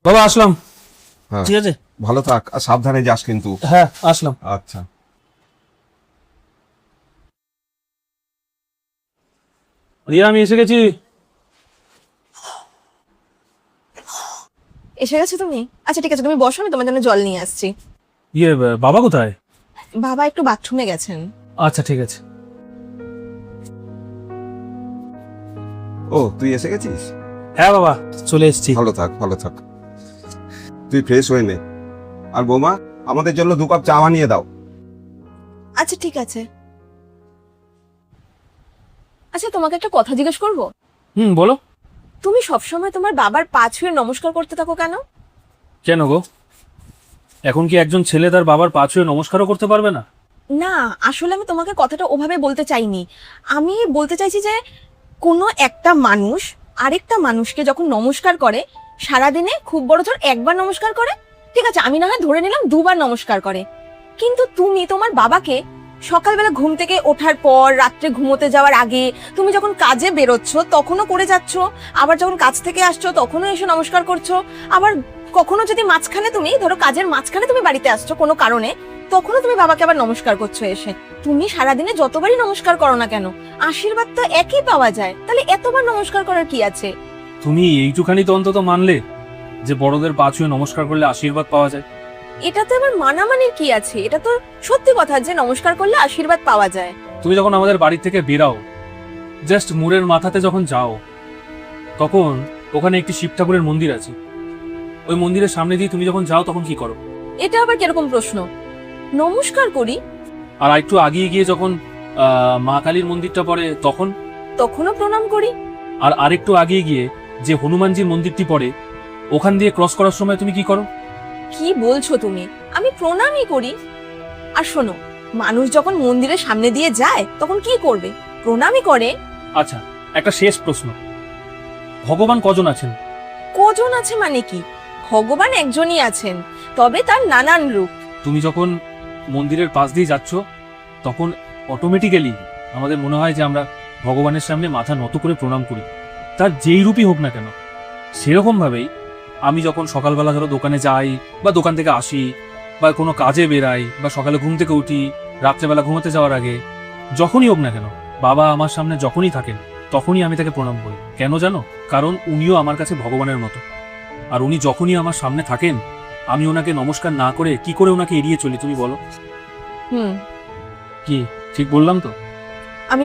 বাবা আসলাম। হ্যাঁ, ঠিক আছে, ভালো থাক আর সাবধানে যাস কিন্তু। হ্যাঁ আসলাম। আচ্ছা, রিয়া আমি এসে গেছি। এসে গেছো তুমি? আচ্ছা ঠিক আছে, তুমি বসো, আমি তোমার জন্য জল নিয়ে আসছি। বাবা কোথায়? বাবা একটু বাথরুমে গেছেন। আচ্ছা ঠিক আছে। ও তুই এসে গেছিস? হ্যাঁ বাবা চলে এসেছি। ভালো থাক, ভালো থাক। তুই ফ্রেশ হয়ে নে। আর বৌমা, আমাদের জন্য 2 কাপ চা বানিয়ে দাও। আচ্ছা ঠিক আছে। আচ্ছা তোমাকে একটা কথা জিজ্ঞেস করব? বলো। তুমি সবসময় তোমার বাবার পা ছুঁয়ে নমস্কার করতে থাকো কেন? কেন গো, এখন কি একজন ছেলে তার বাবার পা ছুঁয়ে নমস্কারও করতে পারবে না? না, আসলে আমি তোমাকে কথাটা ওভাবে বলতে চাইনি। আমি বলতে চাইছি যে কোনো একটা মানুষ আরেকটা মানুষকে যখন নমস্কার করে, সারাদিনে খুব বড় জোর একবার নমস্কার করে, ঠিক আছে আমি না হয় ধরে নিলাম 2বার নমস্কার করে, কিন্তু তুমি তোমার বাবাকে সকালবেলা ঘুম থেকে ওঠার পর, রাত্রে ঘুমোতে যাওয়ার আগে, তুমি যখন কাজে বেরোচ্ছ তখনও করে যাচ্ছ, আবার যখন কাজ থেকে আসছো তখনও এসে নমস্কার করছো, আবার কখনো যদি মাঝখানে তুমি ধরো কাজের মাঝখানে তুমি বাড়িতে আসছো কোনো কারণে, তখনও তুমি বাবাকে আবার নমস্কার করছো এসে। তুমি সারাদিনে যতবারই নমস্কার করো না কেন, আশীর্বাদ তো একই পাওয়া যায়, তাহলে এতবার নমস্কার করার কি আছে? তুমি এইটুখানি তো অন্তত মানলে যে বড়দের পা ছুঁয়ে নমস্কার করলে আশীর্বাদ পাওয়া যায়। এটাতে আমার মানামানির কি আছে? এটা তো সত্যি কথা যে নমস্কার করলে আশীর্বাদ পাওয়া যায়। তুমি যখন আমাদের বাড়ি থেকে বেরাও, জাস্ট মুড়ের মাথাতে যখন যাও, তখন ওখানে একটি শিব ঠাকুরের মন্দির আছে। ওই মন্দিরের সামনে দিয়ে তুমি যখন যাও তখন কি করো? এটা আবার কিরকম প্রশ্ন? নমস্কার করি। আর একটু আগিয়ে গিয়ে যখন মা কালীর মন্দিরটা পড়ে তখন? তখনও প্রণাম করি। আর আরেকটু আগিয়ে গিয়ে যে হনুমানজির মন্দিরটি পড়ে, ওখান দিয়ে ক্রস করার সময় তুমি কি করো? কি বলছো তুমি? আমি প্রণামই করি। আর শোনো, মানুষ যখন মন্দিরের সামনে দিয়ে যায় তখন কি করবে? প্রণামই করে। আচ্ছা, একটা শেষ প্রশ্ন, ভগবান কজন আছেন? কজন আছে মানে কি? ভগবান একজনই আছেন, তবে তার নানান রূপ। তুমি যখন মন্দিরের পাশ দিয়ে যাচ্ছ তখন অটোমেটিক্যালি আমাদের মনে হয় যে আমরা ভগবানের সামনে মাথা নত করে প্রণাম করি, তার যেই রূপই হোক না কেন। সেরকম ভাবেই আমি যখন সকালবেলা ধরো দোকানে যাই বা দোকান থেকে আসি বা কোনো কাজে বেরাই বা সকালে ঘুম থেকে উঠি, রাত্রেবেলা ঘুমাতে যাওয়ার আগে, যখনই হোক না কেন বাবা আমার সামনে যখনই থাকেন তখনই আমি তাকে প্রণাম করি। কেন জানো? কারণ উনিও আমার কাছে ভগবানের মতো। আর উনি যখনই আমার সামনে থাকেন আমি ওনাকে নমস্কার না করে কি করে ওনাকে এড়িয়ে চলি তুমি বলো? হুম। কি ঠিক বললাম তো?